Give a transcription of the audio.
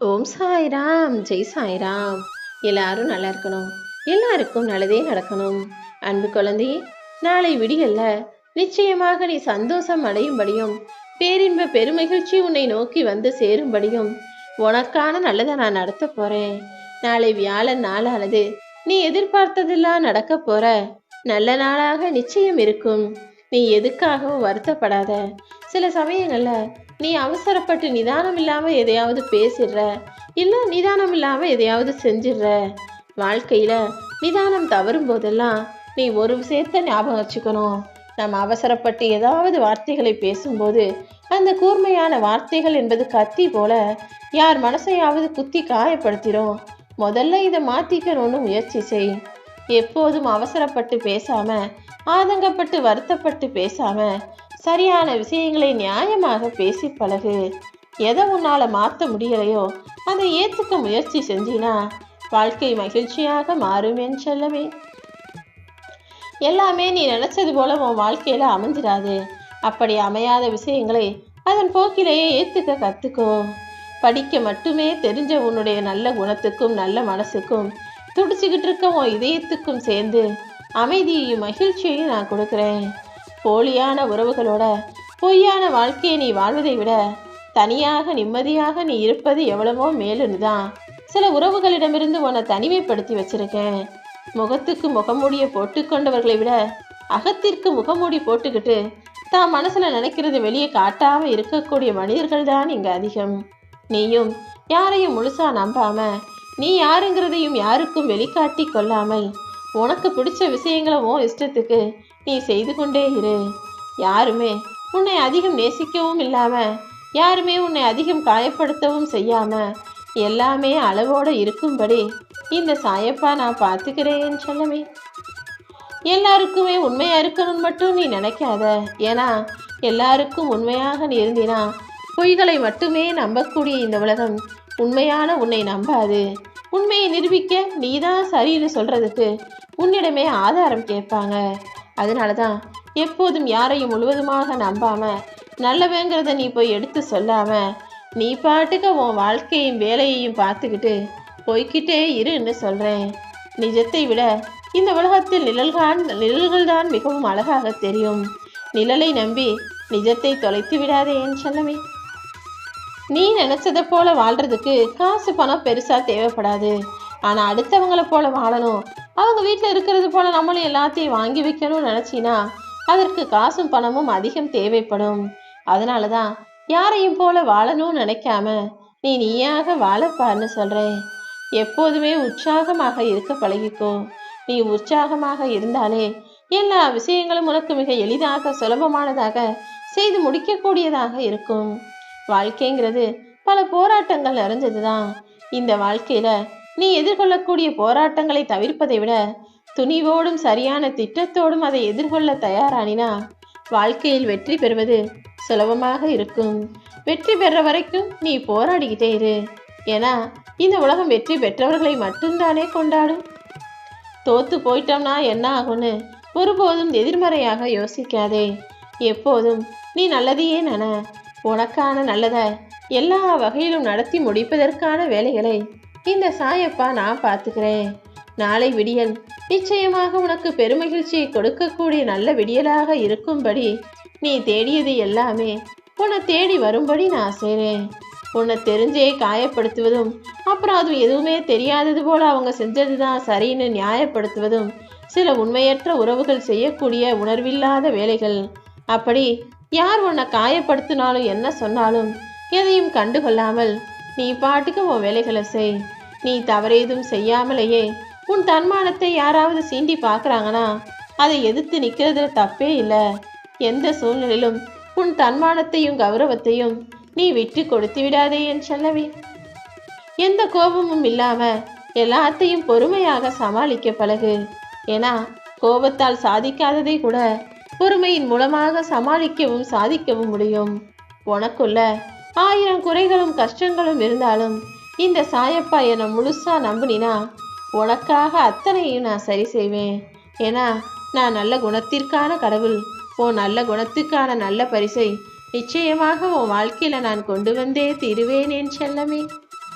ஓம் சாய்ராம், ஜெய் சாய்ராம். எல்லாரும் நல்லா இருக்கணும், எல்லாருக்கும் நல்லதே நடக்கணும். அன்பு குழந்தை, நாளை விடியல்ல நிச்சயமாக நீ சந்தோஷம் அடையும்படியும் பேரின்ப பெருமகிழ்ச்சி உன்னை நோக்கி வந்து சேரும்படியும் உனக்கான நல்லதை நான் நடத்த போறேன். நாளை வியாழன் நாளானது நீ எதிர்பார்த்ததெல்லாம் நடக்க போற நல்ல நாளாக நிச்சயம் இருக்கும். நீ எதுக்காகவும் வருத்தப்படாத. சில சமயங்கள்ல நீ அவசரப்பட்டு நிதானம் இல்லாம எதையாவது பேசிடுற, இல்ல நிதானம் இல்லாம எதையாவது செஞ்சிடுற. வாழ்க்கையில நிதானம் தவறும் போதெல்லாம் நீ ஒரு விஷயத்த ஞாபகம் வச்சுக்கணும். நம்ம அவசரப்பட்டு ஏதாவது வார்த்தைகளை பேசும்போது அந்த கூர்மையான வார்த்தைகள் என்பது கத்தி போல யார் மனசையாவது குத்தி காயப்படுத்திடும். முதல்ல இதை மாத்திக்கணும்னு முயற்சி செய். எப்போதும் அவசரப்பட்டு பேசாம, ஆதங்கப்பட்டு வருத்தப்பட்டு பேசாம, சரியான விஷயங்களை நியாயமாக பேசி பழகு. எதை உன்னால மாற்ற முடியலையோ அதை ஏத்துக்க முயற்சி செஞ்சினா வாழ்க்கை மகிழ்ச்சியாக மாறும் என் செல்லமே. எல்லாமே நீ நினைச்சது போல உன் வாழ்க்கையில அமைஞ்சிடாது. அப்படி அமையாத விஷயங்களை அதன் போக்கிலேயே ஏத்துக்க கத்துக்கோ. படிக்க மட்டுமே தெரிஞ்ச உன்னுடைய நல்ல குணத்துக்கும் நல்ல மனசுக்கும் துடிச்சுக்கிட்டு இருக்க உன் இதயத்துக்கும் சேர்ந்து அமைதியையும் மகிழ்ச்சியையும் நான் கொடுக்குறேன். போலியான உறவுகளோட பொய்யான வாழ்க்கையை நீ வாழ்வதை விட தனியாக நிம்மதியாக நீ இருப்பது எவ்வளவோ மேலுன்னு தான் சில உறவுகளிடமிருந்து உன்னை தனிமைப்படுத்தி வச்சிருக்கேன். முகத்துக்கு முகமூடிய போட்டுக்கொண்டவர்களை விட அகத்திற்கு முகமூடி போட்டுக்கிட்டு தான் மனசுல நினைக்கிறது வெளியே காட்டாம இருக்கக்கூடிய மனிதர்கள் தான் இங்க அதிகம். நீயும் யாரையும் முழுசா நம்பாம, நீ யாருங்கிறதையும் யாருக்கும் வெளிக்காட்டி கொள்ளாமல் உனக்கு பிடிச்ச விஷயங்களை உன் இஷ்டத்துக்கு நீ செய்து கொண்டே இரு. யாருமே உன்னை அதிகம் நேசிக்கவும் இல்லாம, யாருமே உன்னை அதிகம் காயப்படுத்தவும் செய்யாம, எல்லாமே அளவோட இருக்கும்படி இந்த சாயப்பா நான் பார்த்துக்கிறேன் சொல்லவே. எல்லாருக்குமே உண்மையா இருக்கணும்னு மட்டும் நீ நினைக்காத. ஏன்னா எல்லாருக்கும் உண்மையாக நீ இருந்தினா பொய்களை மட்டுமே நம்பக்கூடிய இந்த உலகம் உண்மையான உன்னை நம்பாது. உண்மையை நிரூபிக்க நீதான் சரின்னு சொல்றதுக்கு உன்னிடமே ஆதாரம் கேட்பாங்க. அதனாலதான் எப்போதும் யாரையும் முழுவதுமாக நம்பாம, நல்லவங்கிறத நீ போய் எடுத்து சொல்லாம, நீ பாட்டுக்க உன் வாழ்க்கையும் வேலையையும் பார்த்துக்கிட்டு போய்கிட்டே இருன்னு சொல்றேன். நிஜத்தை விட இந்த உலகத்தில் நிழல்கள் தான் மிகவும் அழகாக தெரியும். நிழலை நம்பி நிஜத்தை தொலைத்து விடாதே என் செல்லமே. நீ நினைச்சதை போல வாழ்றதுக்கு காசு பணம் பெருசா தேவைப்படாது. ஆனா அடுத்தவங்களை போல வாழணும், அவங்க வீட்டில் இருக்கிறது போல நம்மளும் எல்லாத்தையும் வாங்கி வைக்கணும்னு நினைச்சினா அதற்கு காசும் பணமும் அதிகம் தேவைப்படும். அதனாலதான் யாரையும் போல வாழணும்னு நினைக்காம நீ நீயாக வாழப்பான்னு சொல்றேன். எப்போதுமே உற்சாகமாக இருக்க பழகிக்கோ. நீ உற்சாகமாக இருந்தாலே எல்லா விஷயங்களும் உனக்கு மிக எளிதாக சுலபமானதாக செய்து முடிக்கக்கூடியதாக இருக்கும். வாழ்க்கைங்கிறது பல போராட்டங்கள் நிறைஞ்சதுதான். இந்த வாழ்க்கையில நீ எதிர்கொள்ளக்கூடிய போராட்டங்களை தவிர்ப்பதை விட துணிவோடும் சரியான திட்டத்தோடும் அதை எதிர்கொள்ள தயாரானினா வாழ்க்கையில் வெற்றி பெறுவது சுலபமாக இருக்கும். வெற்றி பெற வரைக்கும் நீ போராடிக்கிட்டே இரு. ஏன்னா இந்த உலகம் வெற்றி பெற்றவர்களை மட்டும்தானே கொண்டாடும். தோத்து போயிட்டோம்னா என்ன ஆகும்னு ஒருபோதும் எதிர்மறையாக யோசிக்காதே. எப்போதும் நீ நல்லதையே நன. உனக்கான நல்லதை எல்லா வகையிலும் நடத்தி முடிப்பதற்கான வேலைகளை இந்த சாயப்பா நான் பார்த்துக்கிறேன். நாளை விடியல் நிச்சயமாக உனக்கு பெருமகிழ்ச்சியை கொடுக்கக்கூடிய நல்ல விடியலாக இருக்கும்படி நீ தேடியது எல்லாமே உன்னை தேடி வரும்படி நான் செய்கிறேன். உன்னை தெரிஞ்சே காயப்படுத்துவதும், அப்புறம் அது எதுவுமே தெரியாதது போல அவங்க செஞ்சது தான் சரின்னு நியாயப்படுத்துவதும் சில உண்மையற்ற உறவுகள் செய்யக்கூடிய உணர்வில்லாத வேலைகள். அப்படி யார் உன்னை காயப்படுத்தினாலும் என்ன சொன்னாலும் எதையும் கண்டுகொள்ளாமல் நீ பாட்டுக்கு உன் வேலைகளை செய். நீ தவறேதும் செய்யாமலேயே உன் தன்மானத்தை யாராவது சீண்டி பார்க்குறாங்கன்னா அதை எதிர்த்து நிற்கிறதுல தப்பே இல்லை. எந்த சூழ்நிலையிலும் உன் தன்மானத்தையும் கௌரவத்தையும் நீ விட்டு கொடுத்து விடாதே என் செல்லவே. எந்த கோபமும் இல்லாம எல்லாத்தையும் பொறுமையாக சமாளிக்க பழகு. ஏன்னா கோபத்தால் சாதிக்காததை கூட பொறுமையின் மூலமாக சமாளிக்கவும் சாதிக்கவும் முடியும். உனக்குள்ள 1000 குறைகளும் கஷ்டங்களும் இருந்தாலும் இந்த சாயப்பா என்னை முழுசா நம்பினா உனக்காக அத்தனையும் நான் சரி செய்வேன். ஏன்னா நான் நல்ல குணத்திற்கான கடவுள். உன் நல்ல குணத்துக்கான நல்ல பரிசை நிச்சயமாக உன் வாழ்க்கையில நான் கொண்டு வந்தே தீருவேன் என் செல்லமே.